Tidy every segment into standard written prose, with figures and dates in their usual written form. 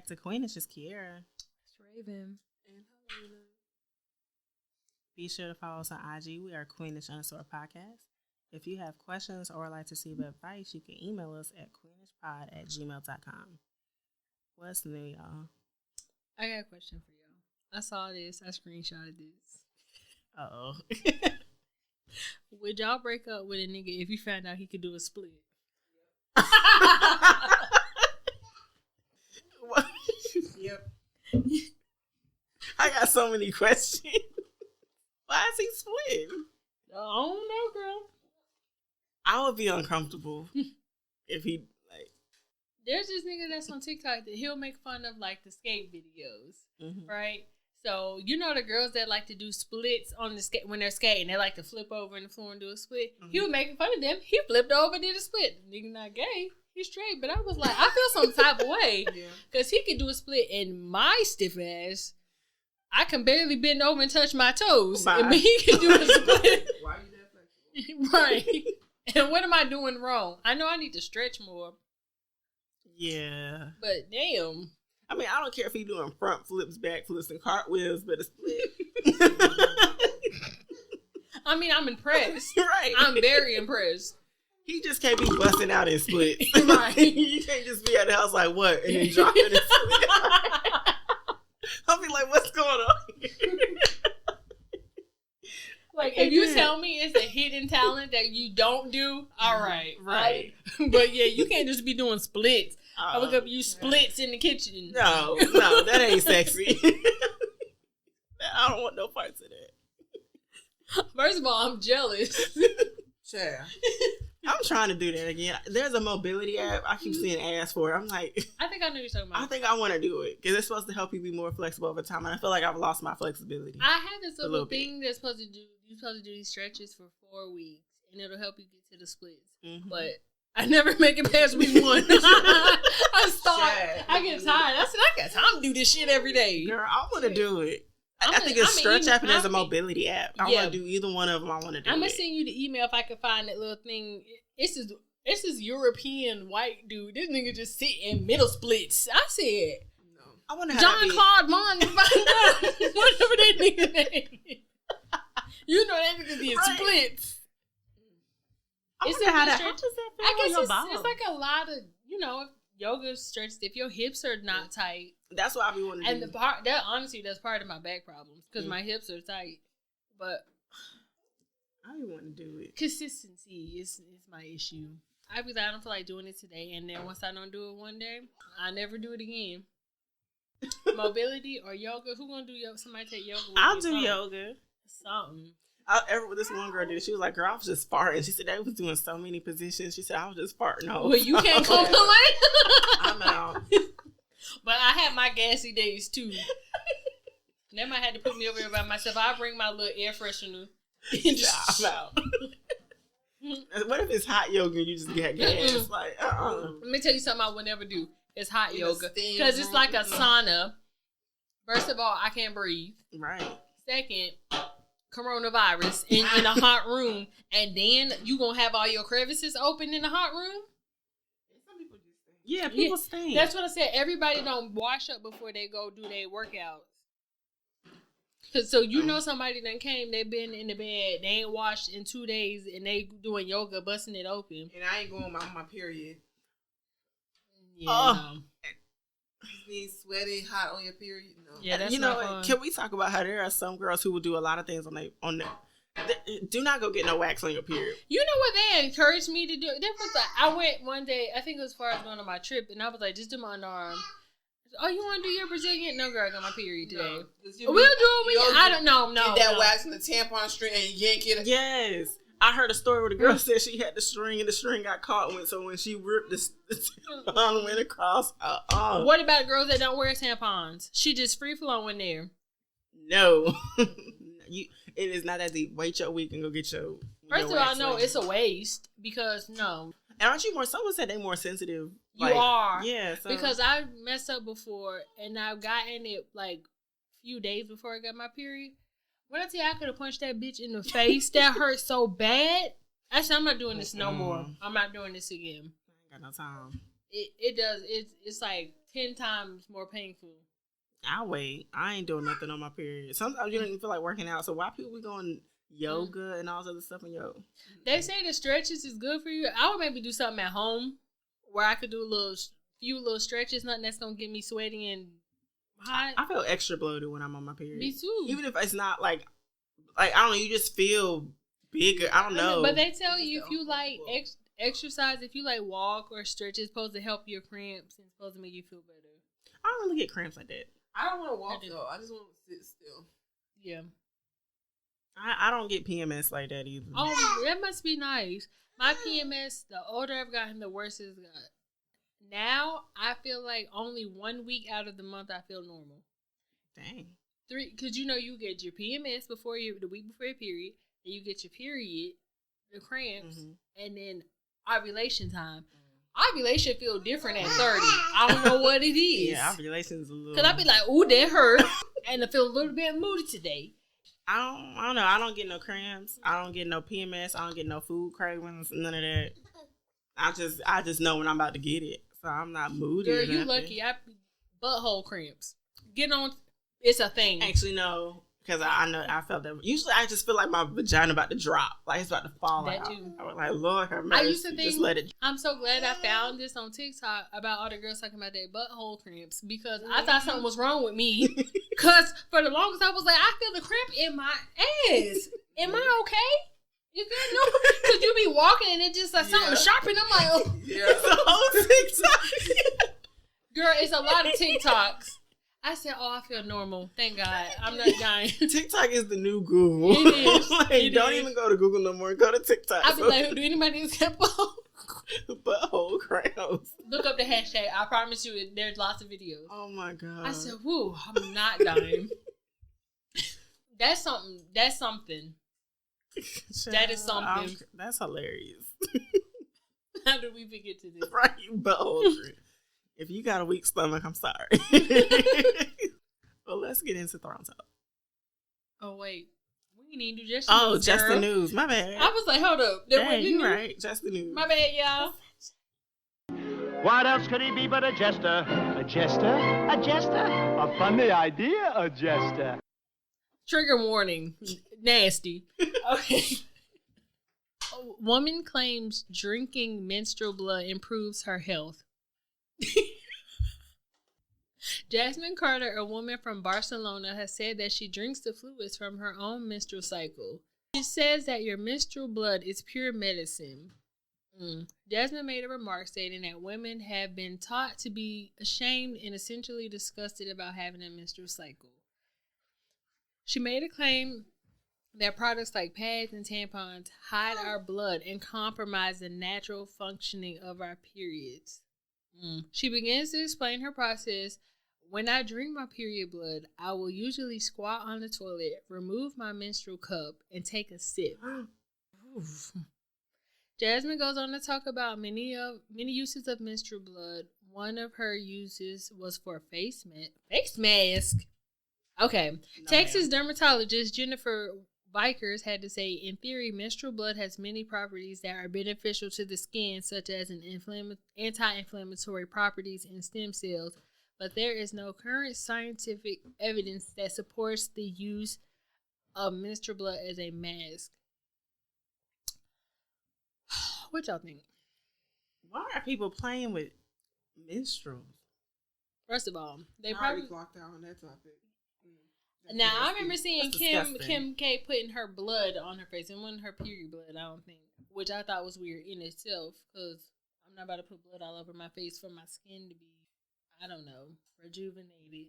back to Queenish. It's Kiera. It's Raven. And Helena. Be sure to follow us on IG. We are Queenish_podcast. If you have questions or would like to receive advice, you can email us at queenishpod@gmail.com. What's new, y'all? I got a question for y'all. I saw this. I screenshotted this. Uh-oh. Would y'all break up with a nigga if you found out he could do a split? Yep. I got so many questions. Why is he split? I don't know, girl. I would be uncomfortable if he, like... There's this nigga that's on TikTok that he'll make fun of, like, the skate videos, right? So, you know the girls that like to do splits on the skate when they're skating. They like to flip over in the floor and do a split. He was making fun of them. He flipped over and did a split. The nigga not gay. He's straight. But I was like, I feel some type of way. Because he could do a split in my stiff ass. I can barely bend over and touch my toes. Bye. And he can do a split. Why are you that flexible? Right. And what am I doing wrong? I know I need to stretch more. Yeah. But damn. I mean, I don't care if he's doing front flips, back flips, and cartwheels, but a split. I mean, I'm impressed. Right. I'm very impressed. He just can't be busting out in splits. Right. You can't just be at the house like, what? And then drop it in split. I'll be like, what's going on here? Like, if you tell me it's a hidden talent that you don't do, all right. Right. But yeah, you can't just be doing splits. I look up you splits in the kitchen. No, that ain't sexy. I don't want no parts of that. First of all, I'm jealous. Sure. I'm trying to do that again. There's a mobility app. I keep seeing ads for it. I'm like, I think I know what you're talking about. I think I want to do it because it's supposed to help you be more flexible over time. And I feel like I've lost my flexibility. I had this little thing that's supposed to do. You're supposed to do these stretches for 4 weeks, and it'll help you get to the splits. But I never make it past week 1. I start. I get tired. I said I got time to do this shit every day. Girl, I want to do it. I think it's Stretch app and there's a mobility app. I want to do either one of them. I want to do I'm going to send you the email if I can find that little thing. It's this European white dude. This nigga just sit in middle splits. I said, no. I wonder how John Claude Mon, whatever that nigga name is. You know that nigga did splits. I wonder how does that feel? I guess it's like a lot of, yoga stretches. If your hips are not tight. That's what I be wanting to do. And honestly, that's part of my back problems because my hips are tight. But I be wanting to do it. Consistency is my issue. I be like, I don't feel like doing it today, and then once I don't do it one day, I never do it again. Mobility or yoga? Who gonna do yoga? Somebody take yoga? I'll do yoga. Something. This one girl did it. She was like, "Girl, I was just farting." She said they was doing so many positions. She said I was just farting. Well, you can't complain. I'm out. But I had my gassy days too. They might have to put me over here by myself. I'll bring my little air freshener. I'm out. What if it's hot yoga and you just get gas? Like, Let me tell you something I would never do. It's hot yoga. Because it's like a sauna. First of all, I can't breathe. Right. Second, coronavirus in a hot room. And then you going to have all your crevices open in the hot room? Yeah, people stink. That's what I said. Everybody don't wash up before they go do their workouts. So somebody done came, they been in the bed, they ain't washed in 2 days, and they doing yoga, busting it open. And I ain't going on my period. Yeah. Being sweaty, hot on your period. No. Yeah, that's not fun. Can we talk about how there are some girls who will do a lot of things do not go get no wax on your period. You know what they encouraged me to do? I went one day, I think it was as far as going on my trip, and I was like, just do my underarm. Oh, you want to do your Brazilian? No, girl, I got my period today. No, we'll do it. I don't know. Get that wax in the tampon string and yank it. Yes. I heard a story where the girl said she had the string and the string got caught so when she ripped the tampon went across. What about girls that don't wear tampons? She just free flowing there. No. It is not that deep. Wait your week and go get your. First of all, no, it's a waste because no. And aren't you more? Someone said they more sensitive. You are. Yeah. So. Because I messed up before and I've gotten it like a few days before I got my period. When I tell you I could have punched that bitch in the face, that hurt so bad. I said, I'm not doing this no more. I'm not doing this again. I ain't got no time. it does. It's like 10 times more painful. I'll wait. I ain't doing nothing on my period. Sometimes you don't even feel like working out. So why people be going yoga and all this other stuff in yo? They say the stretches is good for you. I would maybe do something at home where I could do a few little stretches. Nothing that's gonna get me sweaty and hot. I feel extra bloated when I'm on my period. Me too. Even if it's not like I don't know. You just feel bigger. I don't know. But they tell you if you like exercise, if you like walk or stretch, it's supposed to help your cramps and supposed to make you feel better. I don't really get cramps like that. I don't want to walk though. I just want to sit still. Yeah. I don't get PMS like that either. Oh, that must be nice. My PMS, the older I've gotten, the worse it's got. Now, I feel like only 1 week out of the month I feel normal. Dang. 3, because you get your PMS the week before your period, then you get your period, the cramps, and then ovulation time. Ovulation feel different at 30. I don't know what it is. Yeah, ovulation's a little. Because I be like, ooh, that hurt, and I feel a little bit moody today. I don't know. I don't get no cramps. I don't get no PMS. I don't get no food cravings. None of that. I just know when I'm about to get it, so I'm not moody. Girl, you lucky. I butthole cramps. Get on. It's a thing. Actually, no, because I know I felt that. Usually, I just feel like my vagina about to drop, like it's about to fall out. Too. I was like, Lord have mercy. I used to think, just let it. I'm so glad I found this on TikTok about all the girls talking about their butthole cramps because I thought something was wrong with me. Because for the longest, I was like, I feel the cramp in my ass. Am I okay? You feel no? Because you be walking and it just like something sharp, and I'm like, oh. Yeah, the whole TikTok. Girl, it's a lot of TikToks. I said, oh, I feel normal. Thank God. I'm not dying. TikTok is the new Google. It is. Like, don't even go to Google no more. Go to TikTok. I'll be like, do anybody use that butthole cramps? Look up the hashtag. I promise you, there's lots of videos. Oh, my God. I said, whoo, I'm not dying. That's something. That's something. That is something. That's hilarious. How did we forget to this? Right, butthole cramp. If you got a weak stomach, I'm sorry. Well, let's get into Thrown Talk. Oh, wait. We need to do just the news. Just the news. My bad. I was like, hold up. Dang, you right. Just the news. My bad, y'all. What else could he be but a jester? A jester? A jester? A funny idea, a jester. Trigger warning. Nasty. Okay. A woman claims drinking menstrual blood improves her health. Jasmine Carter, a woman from Barcelona, has said that she drinks the fluids from her own menstrual cycle. She says that your menstrual blood is pure medicine. Jasmine made a remark stating that women have been taught to be ashamed and essentially disgusted about having a menstrual cycle. She made a claim that products like pads and tampons hide our blood and compromise the natural functioning of our periods. She begins to explain her process. When I drink my period blood, I will usually squat on the toilet, remove my menstrual cup, and take a sip. Jasmine goes on to talk about many uses of menstrual blood. One of her uses was for face mask. Okay. No, Texas dermatologist Jennifer Vikers had to say, in theory, menstrual blood has many properties that are beneficial to the skin, such as anti-inflammatory properties and stem cells, but there is no current scientific evidence that supports the use of menstrual blood as a mask. What y'all think? Why are people playing with menstruals? First of all, they probably blocked out on that topic. Now, I remember seeing Kim K putting her blood on her face. It wasn't her period blood, I don't think. Which I thought was weird in itself. Because I'm not about to put blood all over my face for my skin to be, I don't know, rejuvenated.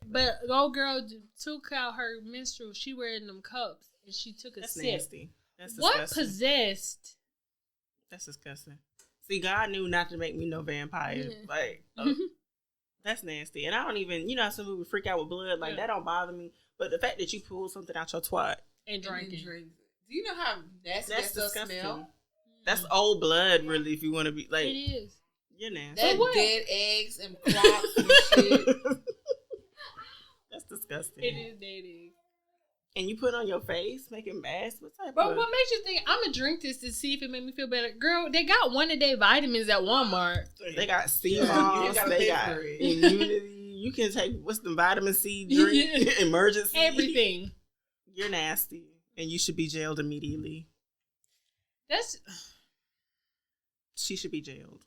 But old girl took out her menstrual. She wearing them cups. And she took a sip. Nasty. That's disgusting. What possessed? That's disgusting. See, God knew not to make me no vampire. Yeah. Like, that's nasty. And I don't even, some people freak out with blood. Like, that don't bother me. But the fact that you pull something out your twat. And drink it. Do you know how nasty that stuff smell? That's old blood, really, if you want to be, like. It is. You're nasty. That's dead eggs and clocks and shit. That's disgusting. It is dead eggs. And you put it on your face, making masks. What type But of... what makes you think I'm gonna drink this to see if it made me feel better? Girl, they got one a day vitamins at Walmart. They got sea moss. They got immunity. You can take what's the vitamin C drink, emergency, everything. You're nasty, and you should be jailed immediately. She should be jailed.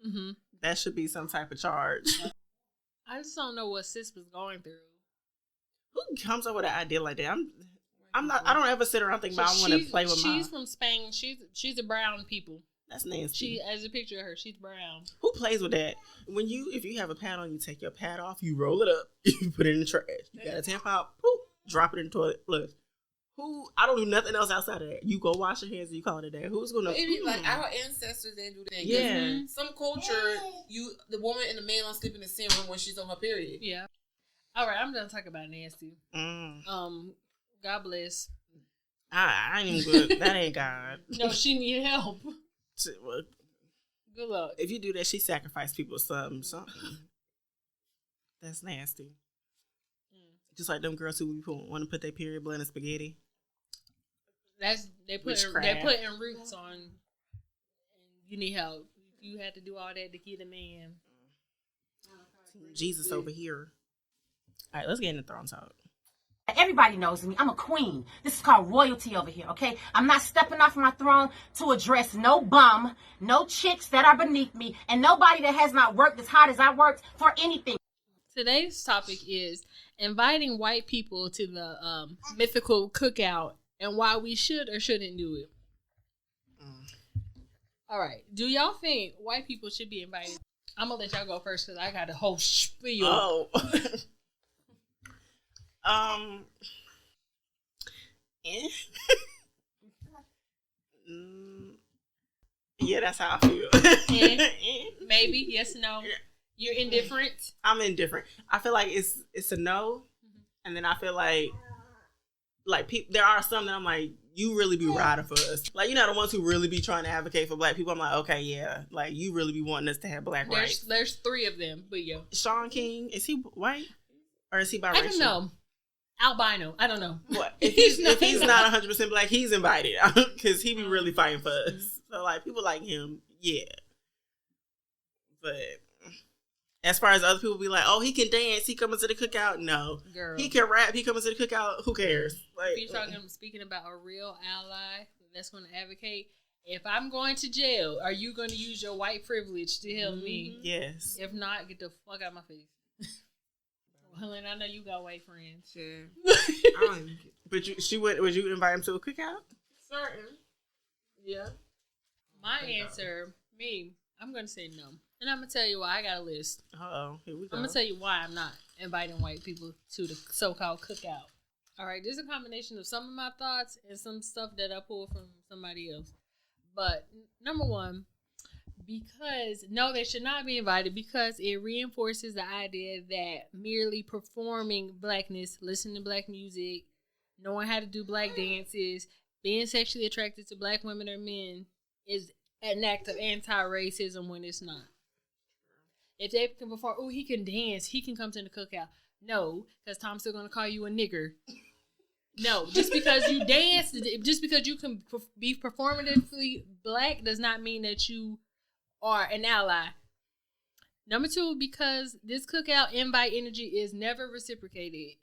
Mm-hmm. That should be some type of charge. I just don't know what sis was going through. Who comes up with an idea like that? I'm not. I don't ever sit around and think about I want to play with She's from Spain. She's a brown people. That's nasty. She, as a picture of her, she's brown. Who plays with that? If you have a pad on, you take your pad off, you roll it up, you put it in the trash. You got a tampon out, poop, drop it in the toilet, flush. I don't do nothing else outside of that. You go wash your hands and you call it a day. Who's gonna? Like our ancestors didn't do that. Yeah. Some culture, the woman and the man don't sleep in the same room when she's on her period. Yeah. All right, I'm done talking about nasty. God bless. I ain't even good. That ain't God. No, she need help. Well, good luck. If you do that, she sacrificed people something. That's nasty. Just like them girls who want to put their period blood in spaghetti. They putting roots on. And you need help. You had to do all that to get a man. Jesus over here. All right, let's get into Throne Talk. Everybody knows me. I'm a queen. This is called royalty over here, okay? I'm not stepping off my throne to address no bum, no chicks that are beneath me, and nobody that has not worked as hard as I worked for anything. Today's topic is inviting white people to the mythical cookout and why we should or shouldn't do it. All right. Do y'all think white people should be invited? I'm going to let y'all go first because I got a whole spiel. Oh. Yeah, that's how I feel. Maybe, yes, no. You're indifferent? I'm indifferent. I feel like it's a no. And then I feel like people, there are some that I'm like, you really be riding for us. Like, the ones who really be trying to advocate for black people. I'm like, okay, yeah. Like, you really be wanting us to have black rights. There's 3 of them, but yeah. Sean King, is he white? Or is he biracial? I don't know. Albino. I don't know. What? If he's not 100% black, he's invited. Because he be really fighting for us. So, like, people like him, yeah. But as far as other people be like, oh, he can dance, he coming to the cookout. No. Girl. He can rap, he coming to the cookout. Who cares? Like, if you're speaking about a real ally that's going to advocate, if I'm going to jail, are you going to use your white privilege to help me? Yes. If not, get the fuck out of my face. Helen, I know you got white friends. Yeah. I don't even get But would you invite him to a cookout? certain. Yeah. My answer, I'm going to say no. And I'm going to tell you why. I got a list. Uh-oh, here we go. I'm going to tell you why I'm not inviting white people to the so-called cookout. All right, this is a combination of some of my thoughts and some stuff that I pulled from somebody else. But number one, because no, they should not be invited because it reinforces the idea that merely performing blackness, listening to black music, knowing how to do black dances, being sexually attracted to black women or men is an act of anti-racism when it's not. If they can perform, he can dance, he can come to the cookout. No, because Tom's still going to call you a nigger. No, just because you dance, just because you can be performatively black does not mean that you are an ally. Number 2, because this cookout invite energy is never reciprocated.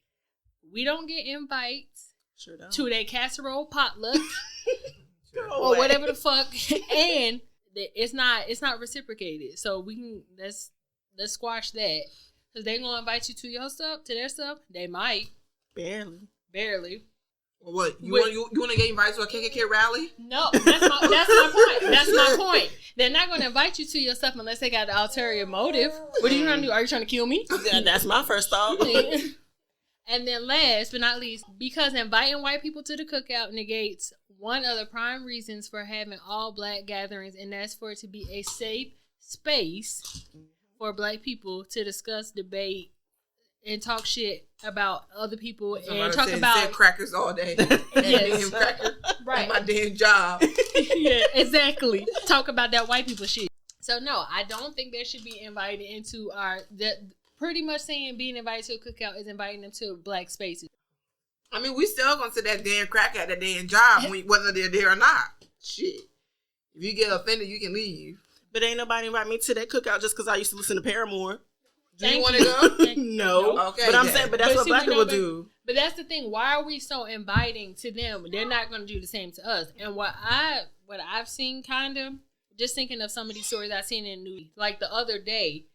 We don't get invites to their casserole potluck or whatever the fuck, and it's not reciprocated. So we can let's squash that because they gonna invite you to your stuff, to their stuff. They might barely. Well, what you want to get invited to a KKK rally? No, that's my point. That's my point. They're not going to invite you to your stuff unless they got an ulterior motive. What are you trying to do? Are you trying to kill me? Yeah, that's my first thought. And then last but not least, because inviting white people to the cookout negates one of the prime reasons for having all black gatherings, and that's for it to be a safe space for black people to discuss, debate, and talk shit about other people and talk about crackers all day. Yes. Cracker, right. My damn job. Yeah, exactly. Talk about that white people shit. So no, I don't think they should be invited into pretty much saying being invited to a cookout is inviting them to black spaces. I mean, we still gonna sit that damn crack at that damn job, whether they're there or not. Shit. If you get offended, you can leave. But ain't nobody invite me to that cookout just because I used to listen to Paramore. Do you want to go? No. Okay. But I'm saying, but that's what black people do. But that's the thing. Why are we so inviting to them? They're not going to do the same to us. And what I've seen, kind of, just thinking of some of these stories I've seen in news, like the other day,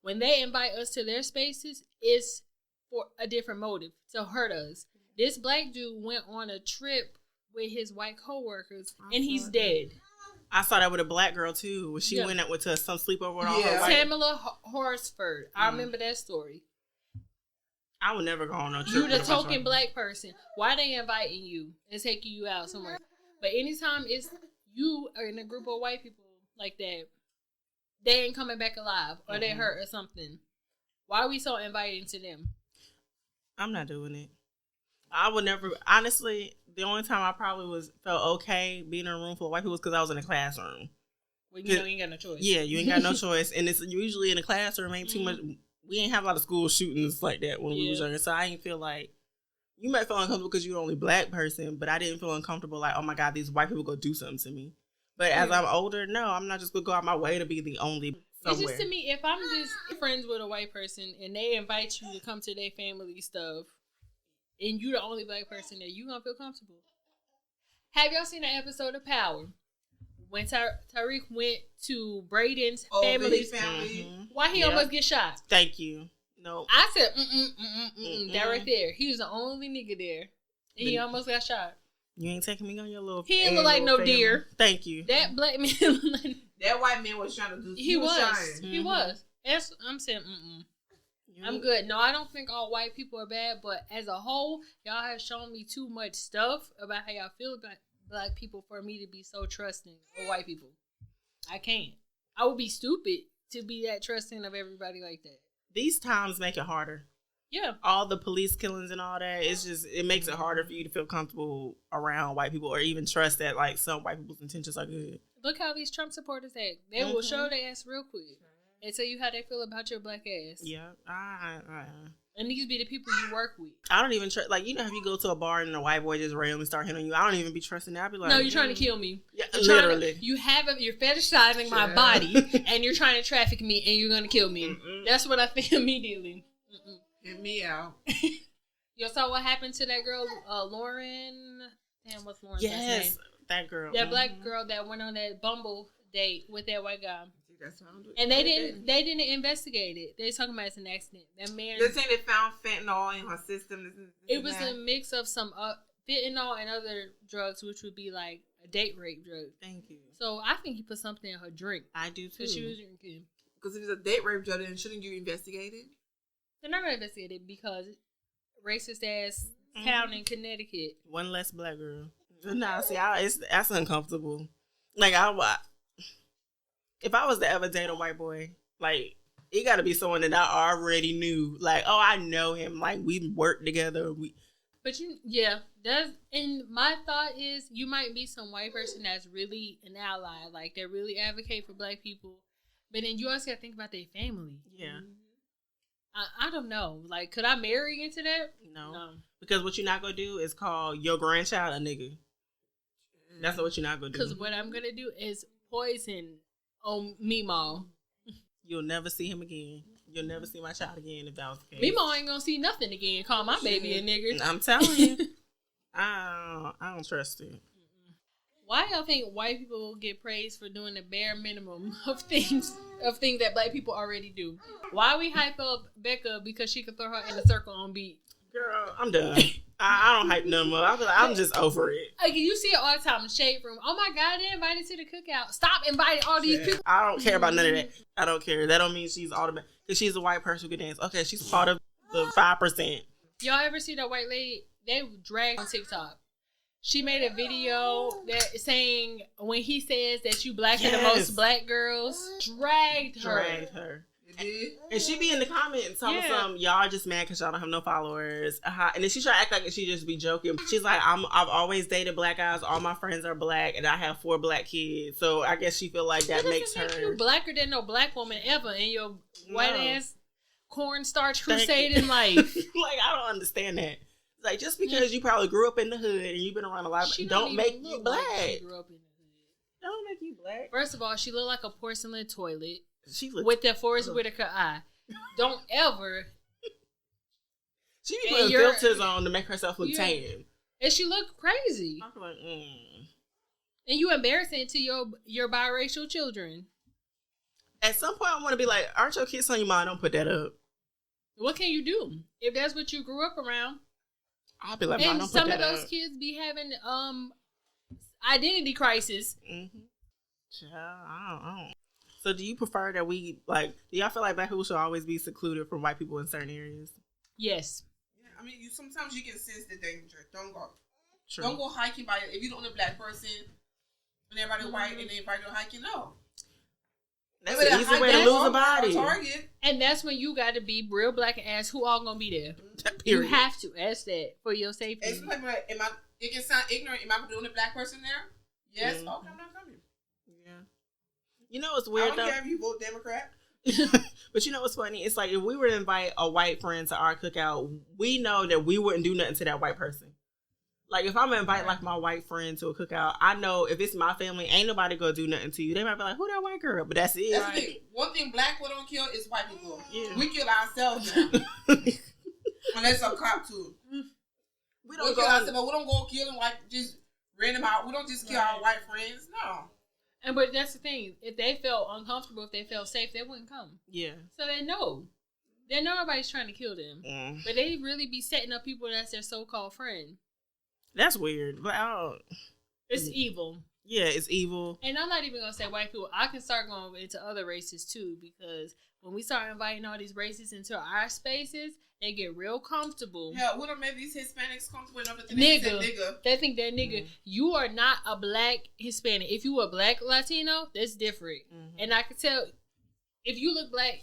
when they invite us to their spaces, it's for a different motive, to hurt us. This black dude went on a trip with his white coworkers, and he's dead. I saw that with a black girl too, when she went out with some sleepover with all her white. Tamala Horsford. I remember that story. I would never go on no trip. You the token black person. Why they inviting you and taking you out somewhere? But anytime it's you are in a group of white people like that, they ain't coming back alive or they hurt or something. Why are we so inviting to them? I'm not doing it. I would never. Honestly, the only time I probably felt okay being in a room full of white people was because I was in a classroom. Well, you know you ain't got no choice. Yeah, you ain't got no choice, and it's usually in a classroom. Ain't too much. We ain't have a lot of school shootings like that when we was younger, so I ain't feel like you might feel uncomfortable because you're the only black person, but I didn't feel uncomfortable like, oh my God, these white people go do something to me. But as I'm older, no, I'm not just gonna go out my way to be the only somewhere. It's just to me, if I'm just friends with a white person and they invite you to come to their family stuff, and you the only black person there, you gonna feel comfortable. Have y'all seen that episode of Power? When Tariq went to Braden's family, why he almost get shot? Thank you. No, I said, that right there. He was the only nigga there, and he almost got shot. You ain't taking me on your little. He didn't look like no deer. Thank you. That black man. That white man was trying to do. He was. He was. I'm saying, I'm good. No, I don't think all white people are bad, but as a whole, y'all have shown me too much stuff about how y'all feel about black people for me to be so trusting of white people. I can't. I would be stupid to be that trusting of everybody like that. These times make it harder. Yeah. All the police killings and all that, it makes it harder for you to feel comfortable around white people or even trust that like some white people's intentions are good. Look how these Trump supporters act. They will show their ass real quick and tell you how they feel about your black ass. Yeah. And these be the people you work with. I don't even trust, like, you know, if you go to a bar and a white boy just randomly start hitting on you, I don't even be trusting that. I'd be like, no, you're trying to kill me. Yeah, literally. You're fetishizing my body and you're trying to traffic me and you're going to kill me. That's what I think immediately. Hit me out. You saw what happened to that girl, Lauren? Damn, what's Lauren's name? That girl. That black girl that went on that Bumble date with that white guy. And they didn't investigate it. They're talking about it's an accident. That man. They're saying they found fentanyl in her system. It was a mix of some fentanyl and other drugs, which would be like a date rape drug. Thank you. So I think he put something in her drink. I do too. Because she was drinking. Because if it's a date rape drug, then shouldn't you investigate it? They're not gonna investigate it because racist ass town in Connecticut. One less black girl. Nah, see, that's uncomfortable. Like if I was to ever date a white boy, like, it got to be someone that I already knew. Like, oh, I know him. Like, we worked together. And my thought is you might be some white person that's really an ally. Like, they really advocate for black people. But then you also got to think about their family. Yeah. I don't know. Like, could I marry into that? No. Because what you're not going to do is call your grandchild a nigga. That's not what you're not going to do. Because what I'm going to do is poison on Meemaw. You'll never see him again. You'll never see my child again if that was the case. Meemaw ain't gonna see nothing again. Call my baby a nigger. I'm telling you. I don't trust it. Why y'all think white people get praised for doing the bare minimum of things that black people already do? Why we hype up Becca because she could throw her in a circle on beat? Girl, I'm done. I don't hype no more. I'm just over it. Like, you see it all the time in the shade room. Oh my God, they invited to the cookout. Stop inviting all these people. I don't care about none of that. I don't care. That don't mean she's automatic. Because she's a white person who can dance. Okay, she's part of the 5%. Y'all ever see that white lady? They dragged on TikTok. She made a video that saying when he says that you blacker than most black girls, dragged her. And she be in the comments talking some, y'all just mad because y'all don't have no followers. And then she try to act like she just be joking. She's like, I've always dated black guys. All my friends are black, and I have 4 black kids. So I guess she feel like that makes her you blacker than no black woman ever in your white ass cornstarch crusading life. Like, I don't understand that. Like, just because you probably grew up in the hood and you've been around a lot, don't make you black. Like she grew up in the hood. Don't make you black. First of all, she looked like a porcelain toilet with that Forrest Whitaker eye. Don't ever. She be putting filters on to make herself look tan. And she looked crazy. I'm like, And you embarrassing to your biracial children. At some point, I want to be like, aren't your kids on your mind? Don't put that up. What can you do? If that's what you grew up around. I'll be like, Mom, don't put that up. And some of those kids be having identity crisis. Mm-hmm. I don't. So do you prefer that do y'all feel like black people should always be secluded from white people in certain areas? Yes. I mean, sometimes you can sense the danger. Don't go. True. Don't go hiking by if you're the only black person and everybody white and they invite you hiking. No. That's an easy way to lose a body. Target. And that's when you got to be real black and ask who all gonna be there. Period. You have to ask that for your safety. It's like, it can sound ignorant. Am I the only black person there? Yes. Okay, I'm not coming. Yeah. You know what's weird I don't care if you vote Democrat. But you know what's funny? It's like if we were to invite a white friend to our cookout, we know that we wouldn't do nothing to that white person. Like if I'm gonna invite like my white friend to a cookout, I know if it's my family, ain't nobody gonna do nothing to you. They might be like, "Who that white girl?" But that's it. That's the thing. One thing black people don't kill is white people. Yeah. We kill ourselves now. Unless a cop too. We don't kill ourselves, but we don't go killing like just random out. We don't just kill our white friends. No. But that's the thing. If they felt uncomfortable, if they felt safe, they wouldn't come. Yeah. So they know. They know nobody's trying to kill them. But they really be setting up people that's their so-called friend. That's weird. But it's evil. Yeah, it's evil. And I'm not even going to say white people. I can start going into other races too, because when we start inviting all these races into our spaces, they get real comfortable. Yeah, we don't make these Hispanics comfortable enough to think nigga. They think they're nigga. Mm-hmm. You are not a black Hispanic. If you a black Latino, that's different. Mm-hmm. And I can tell, if you look black,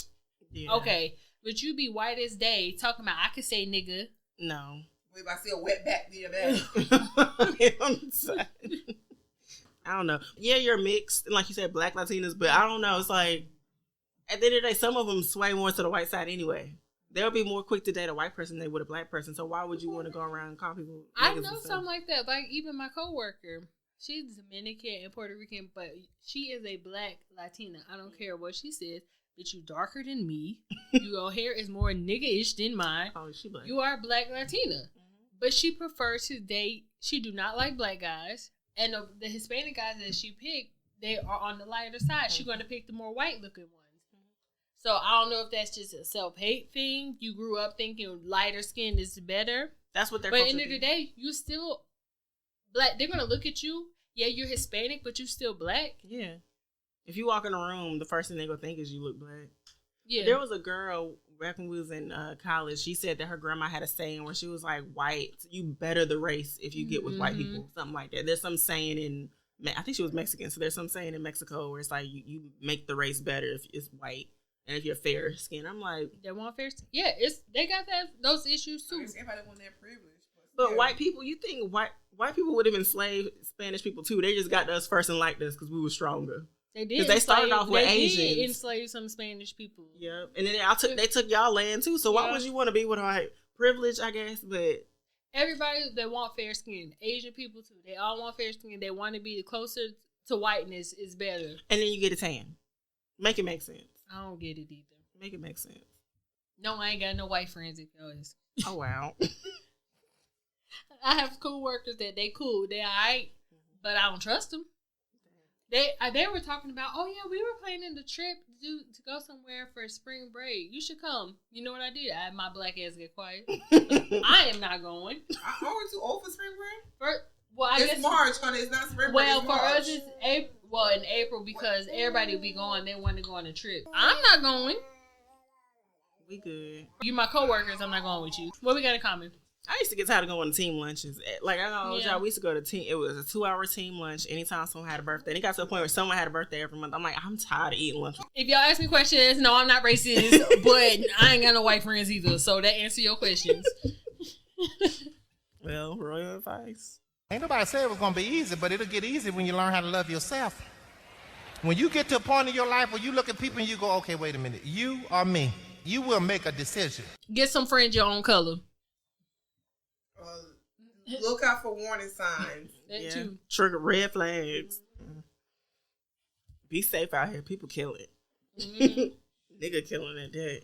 okay. But you be white as day talking about, I could say nigga. No. Wait, if I see a wet back there, man. I don't know. Yeah, you're mixed. And like you said, black Latinas. But I don't know. It's like, at the end of the day, some of them sway more to the white side anyway. They'll be more quick to date a white person than they would a black person. So why would you want to go around and call people? I know something like that. Like even my coworker, she's Dominican and Puerto Rican, but she is a black Latina. I don't care what she says. Bitch, you darker than me. Your hair is more nigga-ish than mine. Oh, she black. You are black Latina. Mm-hmm. But she prefers to date. She do not like black guys. And the Hispanic guys that she picked, they are on the lighter side. Mm-hmm. She's going to pick the more white-looking ones. So I don't know if that's just a self-hate thing. You grew up thinking lighter skin is better. That's what they're. But at the end of the day, you still black. They're gonna look at you. Yeah, you're Hispanic, but you still black. Yeah. If you walk in a room, the first thing they're gonna think is you look black. Yeah. There was a girl back when we was in college. She said that her grandma had a saying where she was like, "White, you better the race if you get with white people." Something like that. There's some saying in. I think she was Mexican, so there's some saying in Mexico where it's like you make the race better if it's white. And if you're fair skin, I'm like, they want fair skin. Yeah, they got those issues too. Everybody want that privilege. But white people, you think white people would have enslaved Spanish people too? They just got to us first and liked us because we were stronger. They did. Because they started off with Asians. They did enslave some Spanish people. Yeah, and then they took y'all land too. So why would you want to be with our privilege? I guess, but everybody that want fair skin, Asian people too. They all want fair skin. They want to be closer to whiteness is better. And then you get a tan. Make it make sense. I don't get it either. Make it make sense. No, I ain't got no white friends if y'all is. Oh, wow. I have cool workers that they cool. They all right, but I don't trust them. They were talking about, oh, yeah, we were planning the trip to go somewhere for spring break. You should come. You know what I did? I had my black ass get quiet. I am not going. I'm always too old for spring break? I guess it's March, honey. It's not spring break. Well, for us, it's April. Well, in April, because everybody will be going. They want to go on a trip. I'm not going. We good. You my coworkers. I'm not going with you. What we got in common? I used to get tired of going to team lunches. Like, I know y'all, we used to go to team. It was a 2-hour team lunch anytime someone had a birthday. And it got to a point where someone had a birthday every month. I'm like, I'm tired of eating lunch. If y'all ask me questions, no, I'm not racist, but I ain't got no white friends either. So that answer your questions. Well, royal advice. Ain't nobody said it was going to be easy, but it'll get easy when you learn how to love yourself. When you get to a point in your life where you look at people and you go, okay, wait a minute, you or me, you will make a decision. Get some friends your own color. Look out for warning signs. That too. Trigger red flags. Be safe out here. People killing. Nigga killing that day.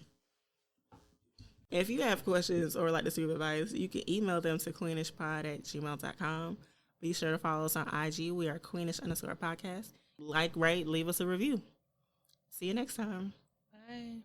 If you have questions or like to see advice, you can email them to queenishpod@gmail.com. Be sure to follow us on IG. We are Queenish_podcast. Like, rate, leave us a review. See you next time. Bye.